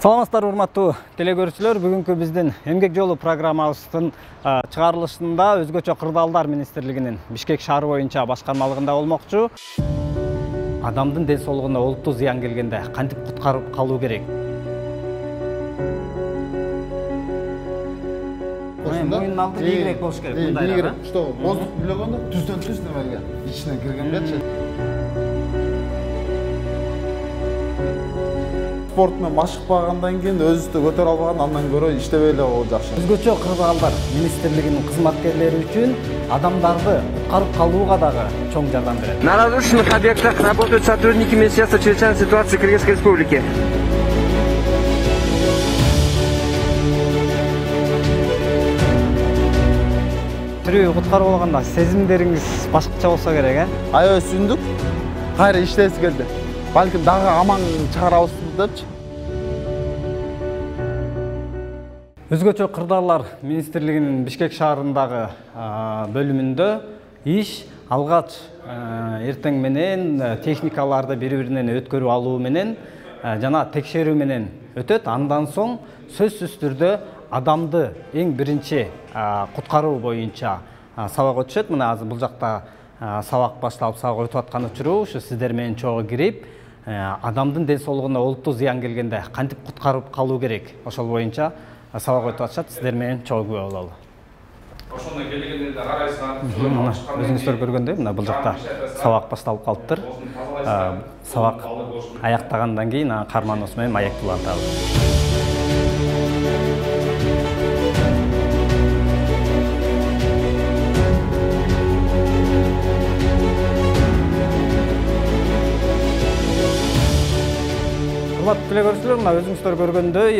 Саламатсыздар, урматтуу телекөрүүчүлөр. Бүгүнкү биздин эмгек жолу программабыздын чыгарылышында өзгөчө кырдаалдар министрлигинин Бишкек шаары боюнча башкармалыгында болмокчу. Адамдын ден соолугуна олуттуу зыян келгенде кантип куткарып калуу керек? Мойнун алды ийгирээк болуш керек. Ийгирээк, что воздух билегенде түздөн-түз немеге ичине киргенде. Спорт менен машыкпагандан кийин өзүбүздү көтөрө албаган андан көрө иштебей эле ол жакшы. Өзгөчө кырдаалдар министрлигинин кызматкерлери үчүн адамдарды куткарып калууга дагы чоң жардам берет. На разрушенных объектах работают сотрудники Министерства чрезвычайной ситуации Кыргызской Республики. Тирүү куткарып алганда сезимдериңиз башкача болсо керек, Аябай сүйүндүк. Кайра иштегиси келди. Балким дагы аман чыгарабыз депчи. Өзгөчө кырдаалдар министрлигинин Бишкек шаарындагы бөлүмүндө иш алгач эртең менен техникаларды бири-биринен өткөрүп алуу менен жана текшерүү менен өтөт. Андан соң сөзсүз түрдө адамды эң биринчи куткаруу боюнча сабак өтүшөт. Мына азыр бул жакта сабак башталып сабак өтүп аткан учуру ушу сиздер менен чогуу кирип адамдын ден соолугуна олуттуу зыян келгенде кантип куткарып калуу керек, ошол боюнча сабак өтүп атышат. Сиздер менен чогуу күбө бололу. Ошондо келгендерди карайсыңар. Өзүңүздөр көргөндөй, мына бул жакта сабак башталып калыптыр. Сабак аяктагандан кийин карманыбыз менен маекти улантабыз. Урматтуу телекөрүүчүлөр, мына өзүңүздөр көргөндөй,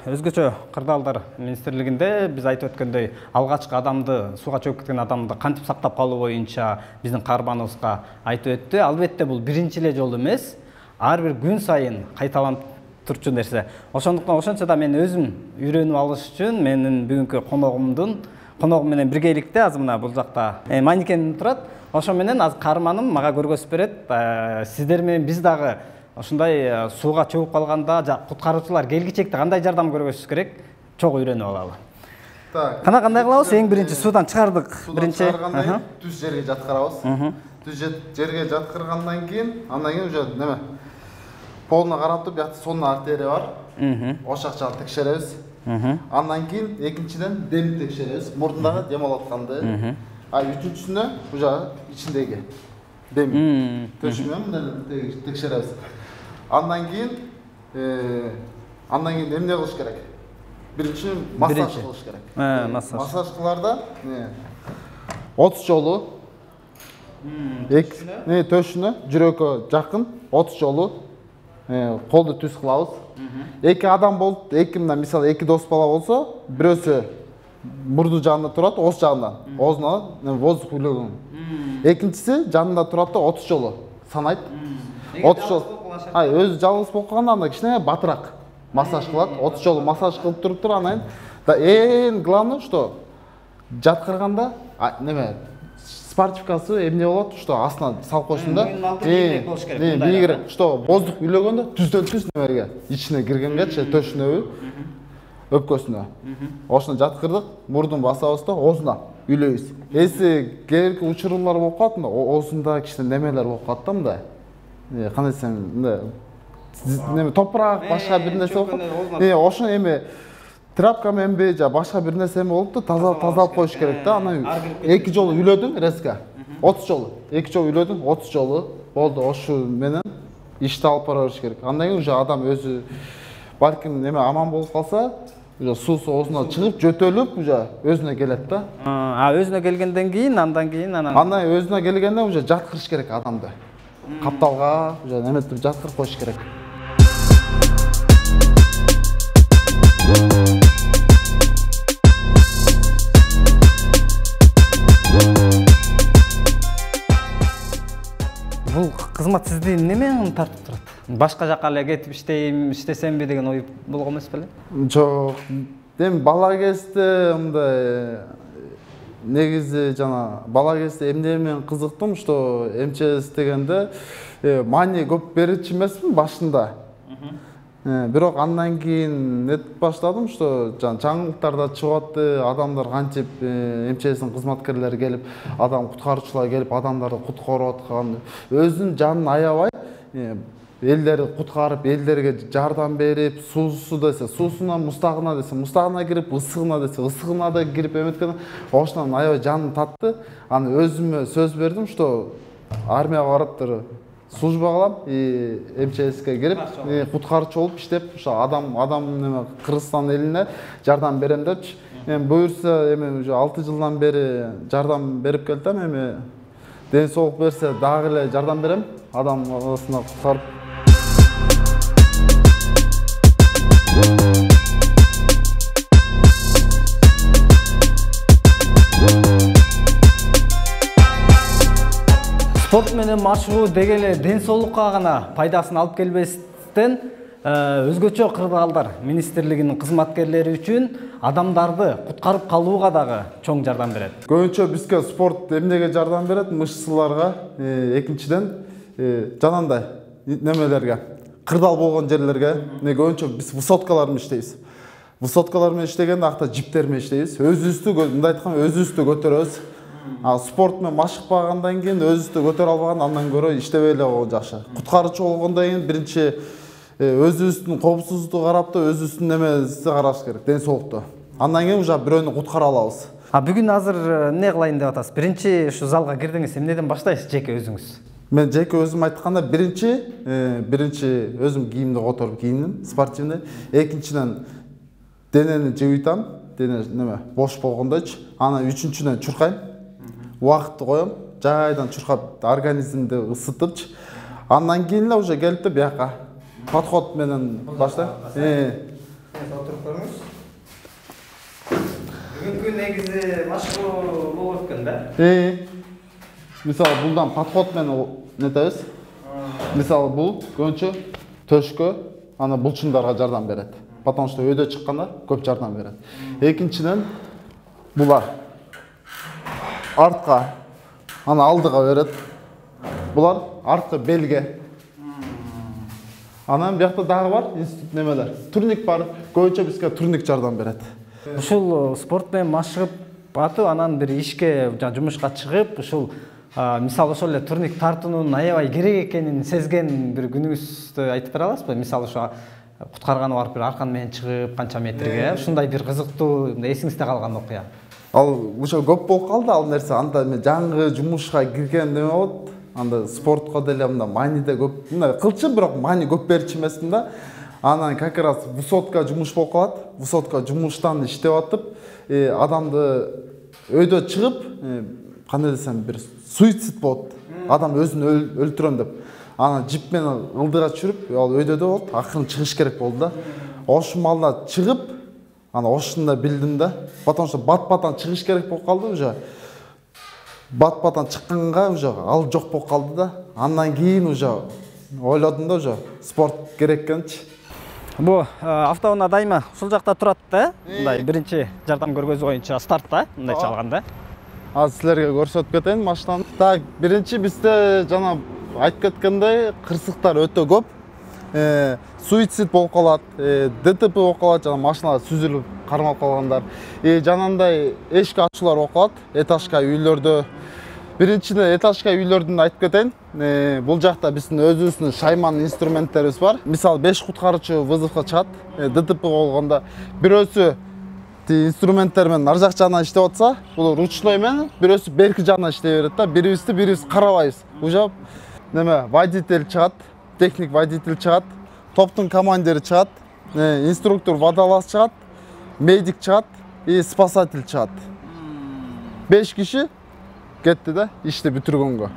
өзгөчө кырдаалдар министрлигинде биз айтып өткөндөй, алгачкы адамды, сууга чөгүп кеткен адамды кантип сактап калуу боюнча биздин каарманыбызга айтып өттү. Албетте бул биринчи эле жолу эмес, ар бир күн сайын кайталанып турчу нерсе. Ошондуктан ошончо да мен өзүм үйрөнүп алыш үчүн менин бүгүнкү коногум менен биргеликте азыр мына бул жакта манекен турат. Ошо менен азыр каарманым мага көргөзүп берет. Сиздер менен биз дагы ошундай сууга чөгүп калганда куткаруучулар келгичекте кандай жардам көрсөтүш керек, чогуу үйрөнүп алалы. Так. Кандай кылабыз? Эң биринчи суудан чыгардык. Биринчи түз жерге жаткырабыз. Түз жерге жаткыргандан кийин, андан кийин уже неме? Полуна карап туруп, бuyakta сонун артерия бар. Ошак жагын текшеребиз. Андан кийин экинчиден демди текшеребиз. Мурдундагы дем алып атканды. Үчүнчүсүнө уже ичиндеги дем. Төшүнөм менен текшеребиз. Андан кийин эмне кылыш керек? Биринчи массаж кылыш керек. Массаж кыларда 30 жолу төшүнө, жүрөккө жакын 30 жолу колду түз кылабыз. Эки адам болуп, мындан мисалы эки дос бала болсо, бирөөсү мурду жагында турат, ооз жагында. Оозуна воздух үлөгөн. Экинчиси жанында турат да 30 жолу санайт. 30 жолу. Өзү жалгыз болуп калганда анда кичине батыраак массаж кылат. 30 жолу массаж кылып туруптур, анан эң главное, что жаткырганда неме спортивкасы эмне болот, что астына салып койсун да. Бийигирээк, что воздух үлөгөндө түздөн-түз немеге ичине киргенгечи төшүнөбү, өпкөсүнө. Ошону жаткырдык, мурдун басабыз да, оозуна үлөйбүз. Эси кээинки учурлар болуп калат, оозунда кичине немелер болуп калат да, мындай. Кандай десем, мындай топурак, башка бир нерсе болуп калат. Ошону эми тряпка менен бе, же башка бир нерсе болуп да, тазалап коюш керек да. Анан 2 жолу үлөдүң резко. 30 жолу. 2 жолу үлөдүң, 30 жолу болду. Ошу менен ишти алып бара бериш керек. Андан кийин уже адам өзү балким неме аман болуп калса, уже суусу оозуна чыгып, жөтөлүп, уже өзүнө келет да. Өзүнө келгенден кийин, андан өзүнө келгенде уже жаткырыш керек адамды. Капталга, уже неметип жаткырып коюш керек. Бул кызмат сизди немен тартып турат? Башка жака эле кетип иштесемби деген ой болгон эмес беле? Жок. Эми бала кезде мындай негизи жана бала кезде эмне менен кызыктым, что МЧС дегенде мани көп берүүчү эмесмин башында. бирок андан кийин нетип баштадым, что жаңылыктарда чыгып атты, адамдар кантип МЧСтин кызматкерлери келип, адам куткаруучулар келип, адамдарды куткарып аткан, өзүнүн жанын аябай элдерди куткарып, элдерге жардам берип, суусу десе суусуна, мустагына десе мустагына кирип, ысыгына десе ысыгына да кирип эметкен, ошондон аябай жаным татты. Аны өзүмө сөз бердим, что армияга барып туруп служба кылам, МЧСке кирип, куткаруучу болуп иштеп, ошо адам Кыргызстан элине жардам берем депчи. Эми буюрса, эми уже 6 жылдан бери жардам берип келдим, эми ден соолук берсе дагы эле жардам берем, адам арасына куткарып. Спорт менен машыгуу деги эле ден соолукка гана пайдасын алып келбестен, өзгөчө кырдаалдар министрлигинин кызматкерлери үчүн адамдарды куткарып калууга дагы чоң жардам берет. Көбүнчө бизге спорт эмнеге жардам берет? Мышцыларга, экинчиден жанагындай немелерге, кырдаал болгон жерлерге, көбүнчө биз высоткалар менен иштейбиз. Высоткалар менен иштегенде акта жиптер менен иштейбиз. Өзүбүздү, мындай айтканда, өзүбүздү көтөрөбүз. Спорт менен машыкпагандан кийин өзүбүздү көтөрө албаган, андан көрө иштебей эле болгон жакшы. Куткаруучу болгондон кийин биринчи өзүбүздүн коопсуздукту карап да, өзүбүздүн немебизди караш керек, ден соолукту. Андан кийин уже бирөөнү куткара алабыз. Бүгүн азыр эмне кылайын деп атасыз? Биринчи ушу залга кирдиңиз, эмнеден баштайсыз жеке өзүңүз? Мен жеке өзүм айтканда биринчи өзүм кийимди которуп кийиндим, спортивный. Экинчиден денени жыбыйтам, дене бош болгондочу. Анан үчүнчүдөн чуркайм. Убакытты коем, жайдан чуркап организмди ысытыпчы. Андан кийин эле уже келип да бияка подход менен баштайм. Отуруп көрүңүз. Бүгүнкү негизи машыгуу болуп экен да? Мисалы булдан подход менен нетебиз. Мисалы бул көбүнчө төшкө, ана булчуңдарга жардам берет. Потому что өйдө чыкканда көп жардам берет. Экинчиден булар артка, ана алдыга берет. Булар артка белге. Анан биякта дагы бар институт немелер. Турник бар. Көбүнчө бизге турник жардам берет. Ушул спорт менен машыгып атып, анан бир ишке, жумушка чыгып, ушул мисалы ошол эле турник тартуунун аябай керек экенин сезген бир күнүңүздү айтып бере аласызбы? Мисалы ошо куткарганы барып бир аркан менен чыгып, канча метрге, ушундай бир кызыктуу, эсиңизде калган окуя. Ал ошо көп болуп калды ал нерсе. Анда мен жаңы жумушка кирген неме болот. Анда спортко деле мында мааниде көп. Мында кылчы, бирок маани көп берчү эмесмин да. Анан как раз высотка жумуш болуп калат. Высотка жумуштан иштеп атып, адамды өйдө чыгып, кандай десем, бир суицид болот. Адам өзүн өлтүрөм деп. Анан жип менен ылдыга чүрүп, ал өйдөдө болот. Акырын чыгыш керек болду да. Ошол маалда чыгып, ана ошондо билдим да. Потому что бат-баттан чыгыш керек болуп калды уже. Бат-баттан чыкканга уже ал жок болуп калды да. Андан кийин уже ойлодум да, уже спорт керек экенчи. Бу автоунаа дайыма ушул жакта турат да. Мындай биринчи жардам көргөзүү боюнча стартта, мындай чалганда. Азыр силерге көрсөтүп кетейин машинаны. Так, биринчи бизде жана айтып кеткендей, кырсыктар өтө көп. Суицид болуп калат, ДТП болуп калат, жана машиналар сүзүлүп кармалып калгандар. Жанандай эшик ачуулар болуп калат, этажка үйлөрдө. Биринчиден этажка үйлөрдүн айтып кетейин. Бул жакта биздин өзүбүздүн шайман инструменттерибиз бар. Мисалы 5 куткаруучу вызовко чыгат, ДТП болгондо бирөөсү инструменттер менен ар жак жагынан иштеп атса, бул ручной менен, бирөөсү берки жагынан иштей берет да. Бирибиз карабайбыз. Уже неме водитель чыгат, техник водитель чыгат, топтун командири чыгат, инструктор водолаз чыгат, медик чыгат и спасатель чыгат. 5 киши кетти да, ишти бүтүргөнгө.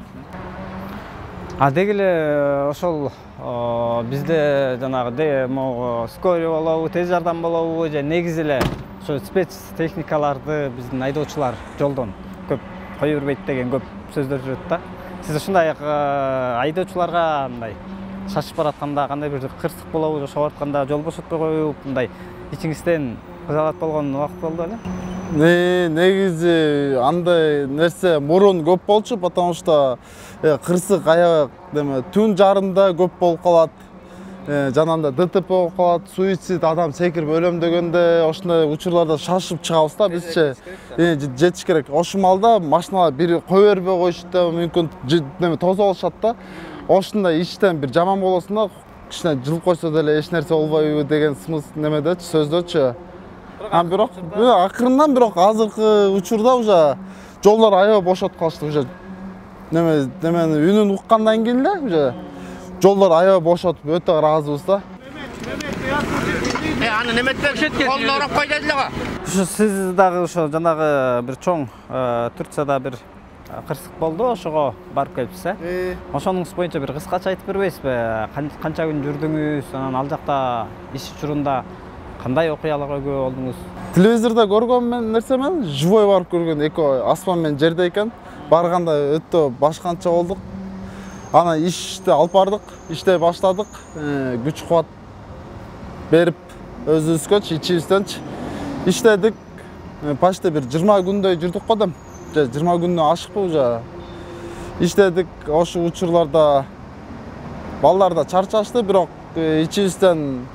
Деги эле ошол бизде жанагы скорый болобу, тез жардам болобу, же негизи эле ошо спецтехникаларды биздин айдоочулар жолдон көп кое бербейт деген көп сөздөр жүрөт да. Сиз ушундай айдоочуларга мындай шашып баратканда кандай бир кырсык болобу, же шабып атканда жол бошотпой коюп, мындай ичиңизден кызалат болгон убакыт болду беле? Негизи андай нерсе мурун көп болчу, потому что кырсык аябай түн жарымда көп болуп калат. жанагындай ДТП болуп калат, суицид, адам секирип өлөм дегенде ошондой учурларда шашып чыгабыз да бизче. Жетиш керек. Ошол маалда машиналар бири кое бербей коюшат да, мүмкүн неме тозуп алышат да. Ошондой иштен бир жаман болосуң да, кичине жылып койсо деле эч нерсе болбойбу деген смысл немедечи, сөздөчү. Бирок акырындан бирок азыркы учурда уже жолдор аябай бошотуп калышты уже. Немени үнүн уккандан кийин эле уже жолдор аябай бошотуп өтө ыраазыбыз да. Аны неметтен колуна урап кой дедилер го. Ушу сиз дагы ошо жанагы бир чоң Турцияда бир кырсык болду, ошого барып келипсиз, Ошонуңуз боюнча бир кыскача айтып бербейсизби? Канча күн жүрдүңүз, анан ал жакта иш учурунда кандай окуяларга күбө болдуңуз? Телевизордо көргөн нерсе менен живой барып көргөн, экөө аспан менен жерде экен. Барганда өтө башканча болдук. Анан ишти алып бардык, иштей баштадык. Күч кубат берип өзүбүзгөчү, ичибизденчи иштедик. Почти бир 20 күндөй жүрдүк го дем. 20 күндөн ашыкпы уже. Иштедик, ошол учурларда балдар да чарчашты, бирок ичибизден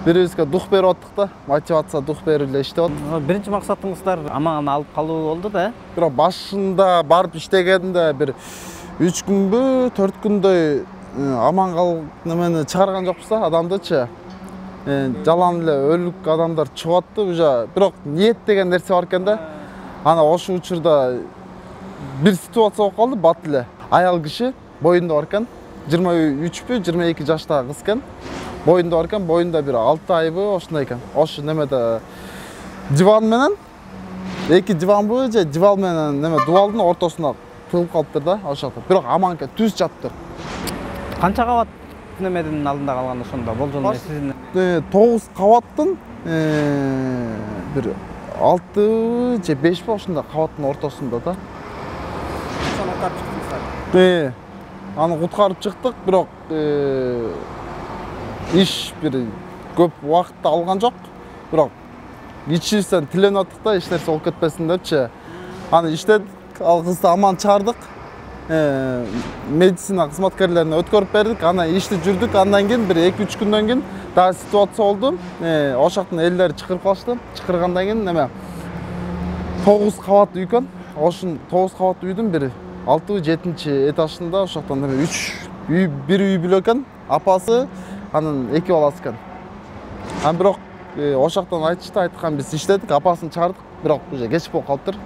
бирибизге дух берип аттык да, мотивация, дух берип эле иштеп аттык. Биринчи максатыңыздар аман алып калуу болду да. Бирок башында барып иштегенде бир 3 күнбү, 4 күндөй аман калып немени чыгарган жокпуз да, адамдычы. Жалан эле өлүк адамдар чыгып атты уже, бирок ниет деген нерсе бар экен да. Ана ошол учурда бир ситуация болуп калды, бат эле. Аял киши боюнда бар экен, 23пү, 22 жаштагы кыз экен. Боюнда бар экен, боюнда бир 6 айбы ошондой экен. Ошо немеде диван менен, эки диванбы же диван менен неме дубалдын ортосуна тыгылып калыптыр да, ошондо. Бирок аман экен, түз жаптыр. Канча кабат немедин алдында калган ошондо болжол сиздин? 9 кабаттын бир 6 же 5 ошондой кабаттын ортосунда да. Ошону кутарып чыктыңыздар? Аны куткарып чыктык, бирок иш бир көп убакытты алган жок. Бирок ичибизден тиленип аттык да, эч нерсе болуп кетпесин депчи. Аны иштедик, ал кызды аман чыгардык. Медицина кызматкерлерине өткөрүп бердик, анан ишти жүрдүк. Андан кийин бир 2-3 күндөн кийин дагы ситуация болду. Ошоктун элдери чакырып калышты. Чакыргандан кийин неме 9 кабат үй экен. Ошон 9 кабат үйдүн бир 6-7 этажында ошоктон неме 3 үй, бир үй бүлө экен. Апасы, анын 2 баласы экен. Бирок ошоктон айтышты, айткан биз иштедик, апасын чыгардык, бирок уже кеч болуп калыптыр.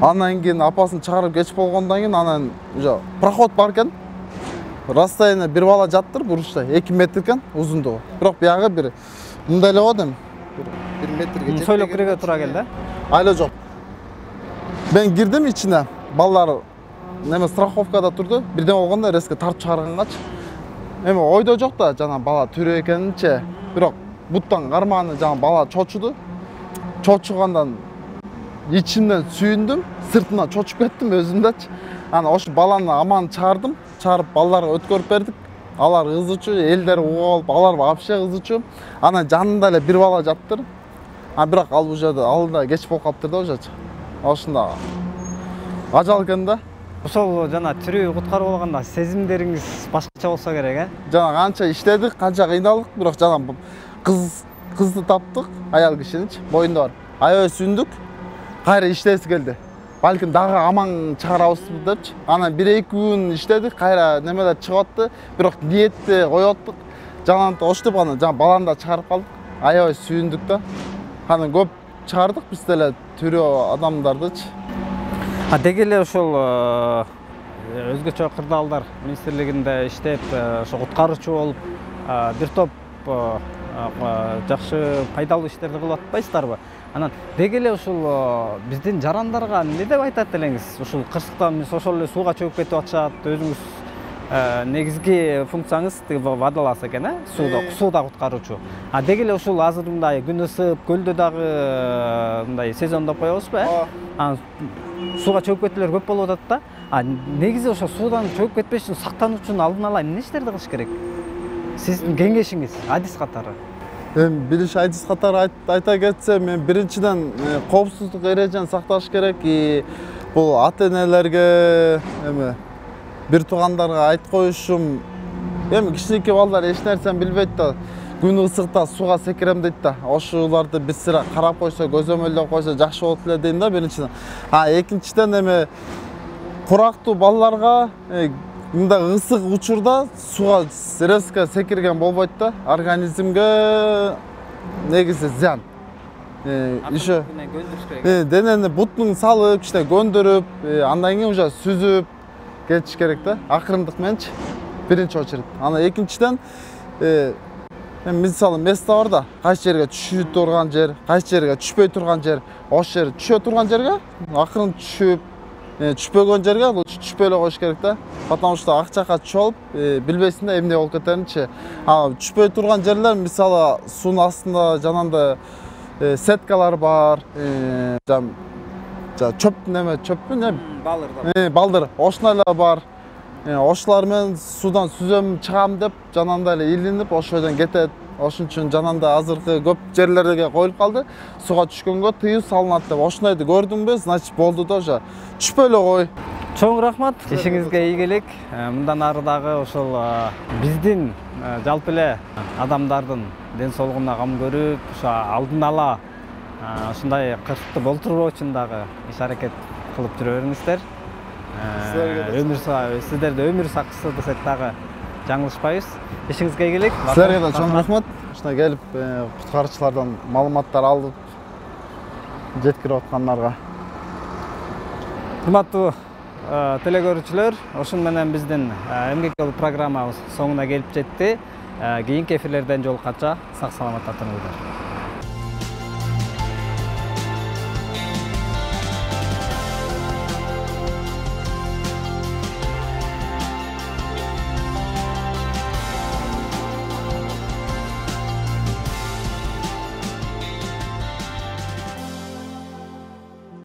Андан кийин апасын чыгарып кеч болгондон кийин анан уже проход бар экен. Расстояние бир бала жаттыр, буручта 2 метр экен узундугу. Бирок биягы бир мындай эле го дем. 1 метрге жетпеген. Сойлоп кирүүгө туура келди. Айла жок. Мен кирдим ичине, балдар неме страховкада турду. Бирден болгондо резко тартып чыгаргангачы. Эми ойдо жок да, жана бала түрө экенинче. Бирок буттан кармаганы жана бала чочуду. Чочугандан ичимден сүйүндүм, сыртына чочуп кеттим өзүмдөчү. Анан ошо баланы аман чыгардым, чыгарып балдарга өткөрүп бердик. Алар кызычу, элдер угуп алып, алар вообще кызычу. Анан жанында эле бир бала жаттыр. Бирок ал уже алда кеч болуп калыптыр да уже. Ошондо ажал экен да. Ошол жана тирүү куткаруу болгондо сезимдериңиз башкача болсо керек, Жана канча иштедик, канча кыйналдык, бирок жана кызды таптык, аял кишиничи, боюнда бар. Аябай сүйүндүк. Кайра иштеси келди. Балким дагы аман чыгарабыз депчи. Анан 1-2 күн иштедик, кайра немелер чыгып атты. Бирок ниетти коюп аттык. Жана ошентип анан жана баланы да чыгарып калдык. Аябай сүйүндүк да. Анан көп чыгардык биз деле түрөө адамдардычы. Деги эле ошол өзгөчө кырдаалдар министрлигинде иштеп, ошо куткаруучу болуп, бир топ жакшы пайдалуу иштерди кылып атпайсыздарбы? Анан деги эле ушул биздин жарандарга эмне деп айтат элеңиз? Ушул кырсыктан ошол эле сууга чөгүп кетип атышат, өзүңүз негизги функцияңыз водолаз экен, сууда куткаруучу. Деги эле ушул азыр мындай күн ысып, көлдө дагы мындай сезон деп коебузбу, Анан сууга чөгүп кетүүлөр көп болуп атат да. Негизи ошо суудан чөгүп кетпеш үчүн сактануу үчүн алдын ала эмне иштерди кылыш керек? Сиздин кеңешиңиз, адис катары. Биринчи адис катары айта кетсем, мен биринчиден коопсуздук эрежени сакташ керек. Бул ата-энелерге, бир туугандарга айтып коюшум, Эми кичинекей балдар эч нерсени билбейт да. Күн ысыкта сууга секирем дейт да. Ошуларды биз сыра карап койсо, көзөмөлдөп койсо жакшы болот эле дейм да биринчиден. Экинчиден эми курактуу балдарга мындай ысык учурда сууга резко секирген болбойт да. Организмге негизи зыян. Еще денени бутун салып, кичине көндүрүп, андан кийин уже сүзүп кетиш керек да. Акырындык мененчи биринчи очередь. Ана экинчиден мисалы место бар да, кайсы жерге түшүп турган жер, кайсы жерге түшпөй турган жер, ошол жер түшө турган жерге акырын түшүп, түшпөгөн жерге лучше түшпөй эле коюш керек да. Потому что ак жакка түшүп алып, билбейсиң да эмне болуп кетеринчи. Түшпөй турган жерлер мисалы суунун астында жанагындай сеткалар бар, чөппү балдыр, ошондой бар. Ошолар менен суудан сүзөм чыгам деп жанагындай эле илинип, ошол жерден кетет. Ошон үчүн жанагындай азыркы көп жерлерге коюлуп калды. Сууга түшкөнгө тыюу салынат деп. Ошондойду көрдүңбү? Значит болду да уже. Түшпөй эле кой. Чоң рахмат. Ишиңизге ийгилик. Мындан ары дагы ошол биздин жалпы эле адамдардын ден соолугуна кам көрүп, ошо алдын ала ушундай кырсыкты болтурбоо үчүн дагы иш-аракет кылып жүрө бериңиздер. Сиздерде өмүр сакчысы десек дагы жаңылышпайбыз. Ишиңизге ийгилик. Силерге да чоң рахмат. Ушундай келип куткарычылардан маалыматтар алып жеткирип аткандарга. Урматтуу телекөрүүчүлөр, ошон менен биздин эмгек жолу программабыз соңуна келип жетти. Кийинки эфирлерден жолукканча сак саламатта туруңуздар.